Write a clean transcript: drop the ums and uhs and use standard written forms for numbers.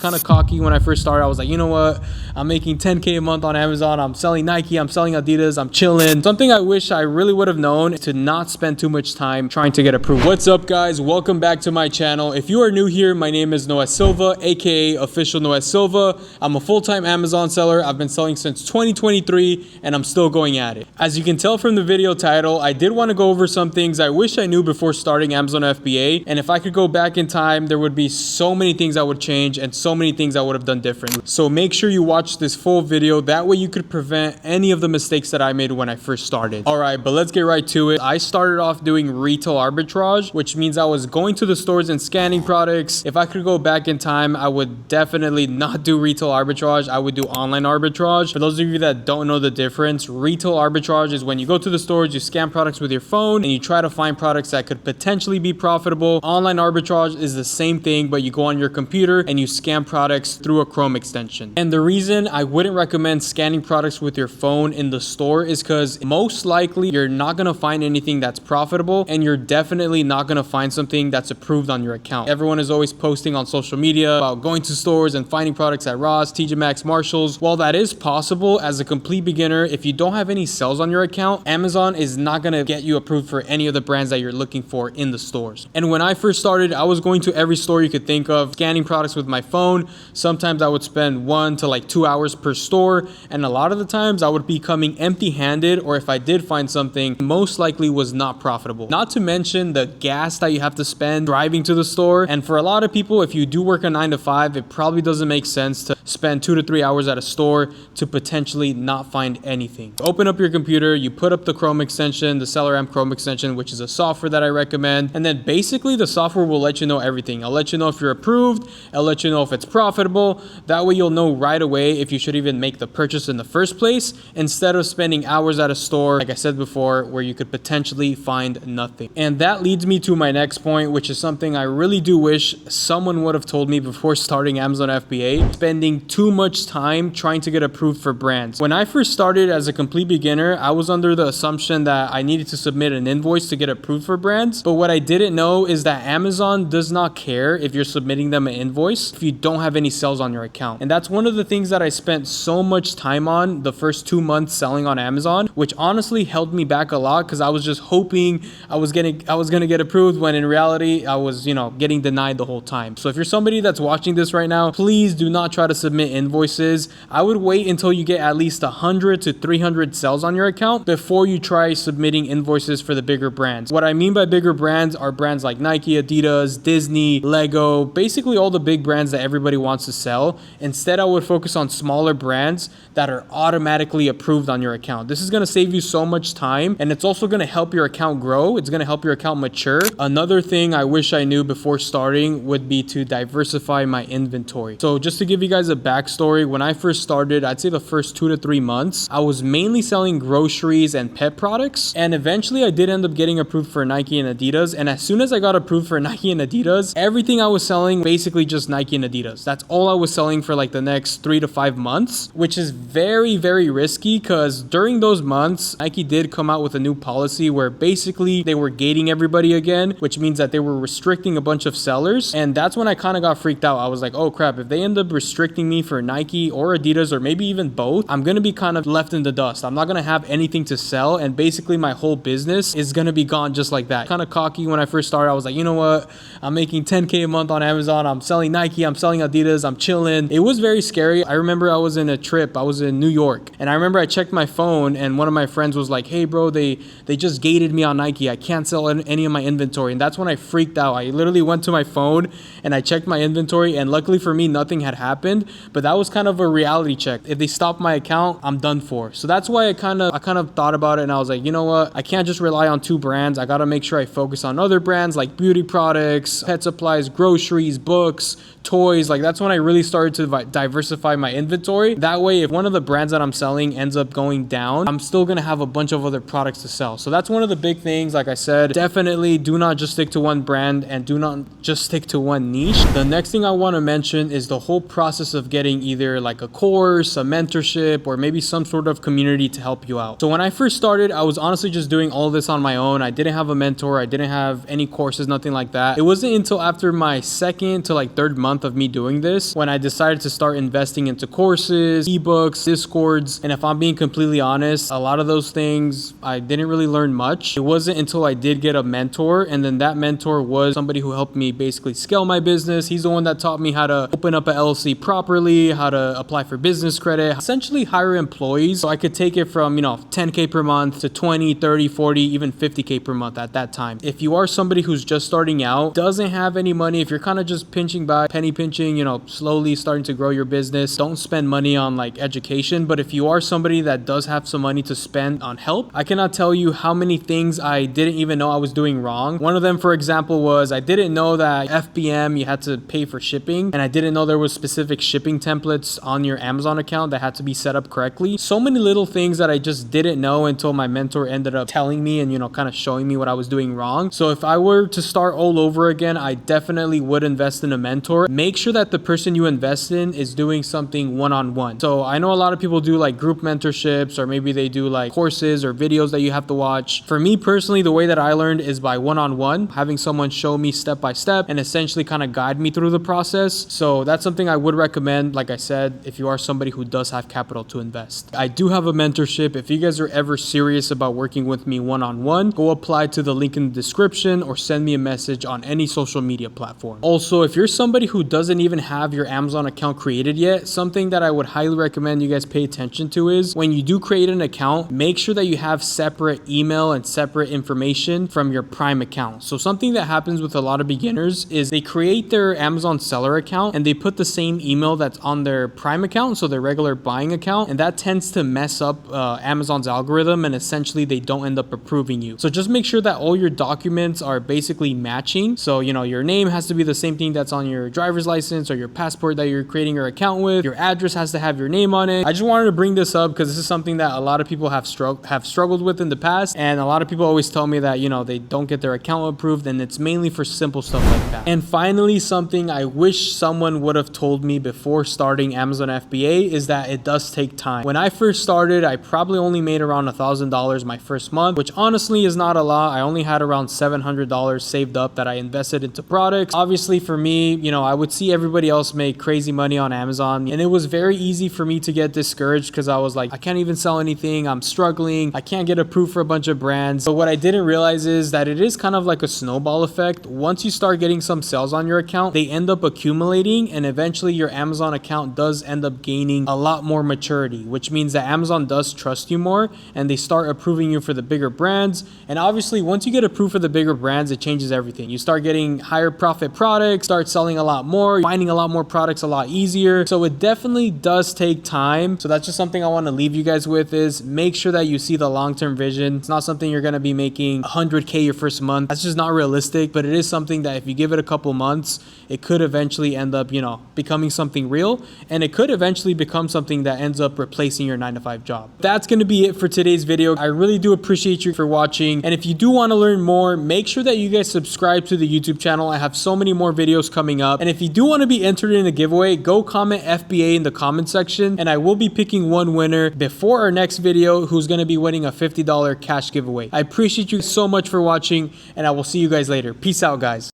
kind of cocky when I first started. I was like, you know what? I'm making 10K a month on Amazon. I'm selling Nike. I'm selling Adidas. I'm chilling. Something I wish I really would have known to not spend too much time trying to get approved. What's up, guys? Welcome back to my channel. If you are new here, my name is Noah Silva, aka Official Noah Silva. I'm a full-time Amazon seller. I've been selling since 2023 and I'm still going at it. As you can tell from the video title, I did want to go over some things I wish I knew before starting Amazon FBA. And if I could go back in time, there would be so many things I would change and so many things I would have done differently. So make sure you watch this full video. That way you could prevent any of the mistakes that I made when I first started. All right, but let's get right to it. I started off doing retail arbitrage, which means I was going to the stores and scanning products. If I could go back in time, I would definitely not do retail arbitrage. I would do online arbitrage. For those of you that don't know the difference, retail arbitrage is when you go to the stores, you scan products with your phone and you try to find products that could potentially be profitable. Online arbitrage is the same thing, but you go on your computer and you scan products through a Chrome extension. And the reason I wouldn't recommend scanning products with your phone in the store is because most likely you're not going to find anything that's profitable, and you're definitely not going to find something that's approved on your account. Everyone is always posting on social media about going to stores and finding products at Ross, TJ Maxx, Marshalls. While that is possible, as a complete beginner, if you don't have any sales on your account, Amazon is not going to get you approved for any of the brands that you're looking for in the stores. And when I first started, I was going to every store you could think of, scanning products with my phone. Sometimes I would spend 1 to 2 hours per store, and a lot of the times I would be coming empty-handed, or if I did find something, most likely was not profitable. Not to mention the gas that you have to spend driving to the store. And for a lot of people, if you do work a 9 to 5, it probably doesn't make sense to spend 2 to 3 hours at a store to potentially not find anything. Open up your computer, you put up the Chrome extension, the SellerAmp Chrome extension, which is a software that I recommend. And then basically the software will let you know everything. I'll let you know if you're approved. I'll let you know if it's profitable. That way you'll know right away if you should even make the purchase in the first place, instead of spending hours at a store, like I said before, where you could potentially find nothing. And that leads me to my next point, which is something I really do wish someone would have told me before starting Amazon FBA: spending too much time trying to get approved for brands. When I first started as a complete beginner, I was under the assumption that I needed to submit an invoice to get approved for brands. But what I didn't know is that Amazon does not care if you're submitting them an invoice if you don't have any sales on your account. And that's one of the things that I spent so much time on the first 2 months selling on Amazon, which honestly held me back a lot, because I was just hoping I was gonna get approved, when in reality I was, getting denied the whole time. So if you're somebody that's watching this right now, please do not try to submit invoices. I would wait until you get at least 100 to 300 sales on your account before you try submitting invoices for the bigger brands. What I mean by bigger brands are brands like Nike, Adidas, Disney, Lego, basically all the big brands that everybody wants to sell. Instead, I would focus on smaller brands that are automatically approved on your account. This is going to save you so much time, and it's also going to help your account grow. It's going to help your account mature. Another thing I wish I knew before starting would be to diversify my inventory. So just to give you guys a backstory, when I first started, I'd say the first 2 to 3 months, I was mainly selling groceries and pet products. And eventually I did end up getting approved for Nike and Adidas. And as soon as I got approved for Nike and Adidas, everything I was selling, basically just Nike and Adidas. That's all I was selling for the next 3 to 5 months, which is very, very risky, because during those months, Nike did come out with a new policy where basically they were gating everybody again, which means that they were restricting a bunch of sellers. And that's when I kind of got freaked out. I was like, oh crap, if they end up restricting me for Nike or Adidas, or maybe even both, I'm going to be kind of left in the dust. I'm not going to have anything to sell, and basically my whole business is going to be gone just like that. Kind of cocky when I first started. I was like, you know what? I'm making 10K a month on Amazon. I'm selling Nike. I'm selling Adidas. I'm chilling. It was very scary. I remember I was in a trip. I was in New York, and I remember I checked my phone, and one of my friends was like, hey bro, they just gated me on Nike. I can't sell any of my inventory. And that's when I freaked out. I literally went to my phone and I checked my inventory, and luckily for me, nothing had happened. But that was kind of a reality check. If they stop my account, I'm done for. So that's why I kind of thought about it, and I was like, you know what? I can't just rely on 2 brands. I got to make sure I focus on other brands like beauty products, pet supplies, groceries, books, toys. That's when I really started to diversify my inventory. That way, if one of the brands that I'm selling ends up going down, I'm still going to have a bunch of other products to sell. So that's one of the big things. Like I said, definitely do not just stick to one brand, and do not just stick to one niche. The next thing I want to mention is the whole process of getting either a course, a mentorship, or maybe some sort of community to help you out. So when I first started, I was honestly just doing all of this on my own. I didn't have a mentor. I didn't have any courses, nothing like that. It wasn't until after my second to 3rd month month of me doing this when I decided to start investing into courses, ebooks, discords. And if I'm being completely honest, a lot of those things I didn't really learn much. It wasn't until I did get a mentor, and then that mentor was somebody who helped me basically scale my business. He's the one that taught me how to open up an LLC properly, how to apply for business credit, essentially hire employees so I could take it from, 10K per month to 20, 30, 40, even 50K per month at that time. If you are somebody who's just starting out, doesn't have any money, if you're kind of just pinching by, penny pinching, slowly starting to grow your business, don't spend money on like education. But if you are somebody that does have some money to spend on help, I cannot tell you how many things I didn't even know I was doing wrong. One of them, for example, was I didn't know that FBA, you had to pay for shipping, and I didn't know there was specific shipping templates on your Amazon account that had to be set up correctly. So many little things that I just didn't know until my mentor ended up telling me and, kind of showing me what I was doing wrong. So if I were to start all over again, I definitely would invest in a mentor. Make sure that the person you invest in is doing something one-on-one. So I know a lot of people do like group mentorships, or maybe they do like courses or videos that you have to watch. For me personally, the way that I learned is by one-on-one, having someone show me step by step and essentially kind of guide me through the process. So that's something I would recommend, like I said, if you are somebody who does have capital to invest. I do have a mentorship. If you guys are ever serious about working with me one-on-one, go apply to the link in the description or send me a message on any social media platform. Also, if you're somebody who doesn't even have your Amazon account created yet, something that I would highly recommend you guys pay attention to is when you do create an account, make sure that you have separate email and separate information from your Prime account. So something that happens with a lot of beginners is they create their Amazon seller account and they put the same email that's on their Prime account, so their regular buying account, and that tends to mess up Amazon's algorithm, and essentially they don't end up approving you. So just make sure that all your documents are basically matching. So your name has to be the same thing that's on your driver's license or your passport that you're creating your account with. Your address has to have your name on it. I just wanted to bring this up because this is something that a lot of people have struggled with in the past, and a lot of people always tell me that they don't get their account approved, and it's mainly for simple stuff like that. And finally, something I wish someone would have told me before starting Amazon FBA is that it does take time. When I first started, I probably only made around $1,000 my first month, which honestly is not a lot. I only had around $700 saved up that I invested into products. Obviously for me, I would see everybody else make crazy money on Amazon, and it was very easy for me to get discouraged because I was like, I can't even sell anything. I'm struggling. I can't get approved for a bunch of brands. But what I didn't realize is that it is kind of like a snowball effect. Once you start getting some sales on your account, they end up accumulating, and eventually your Amazon account does end up gaining a lot more maturity, which means that Amazon does trust you more and they start approving you for the bigger brands. And obviously once you get approved for the bigger brands, it changes everything. You start getting higher profit products, start selling a lot more, finding a lot more products a lot easier. So it definitely does take time. So that's just something I want to leave you guys with, is make sure that you see the long-term vision. It's not something you're going to be making 100K your first month. That's just not realistic, but it is something that if you give it a couple months, it could eventually end up, becoming something real, and it could eventually become something that ends up replacing your 9-to-5 job. That's going to be it for today's video. I really do appreciate you for watching. And if you do want to learn more, make sure that you guys subscribe to the YouTube channel. I have so many more videos coming up. And if you do want to be entered in a giveaway, go comment FBA in the comment section, and I will be picking one winner before our next video who's going to be winning a $50 cash giveaway. I appreciate you so much for watching, and I will see you guys later. Peace out, guys.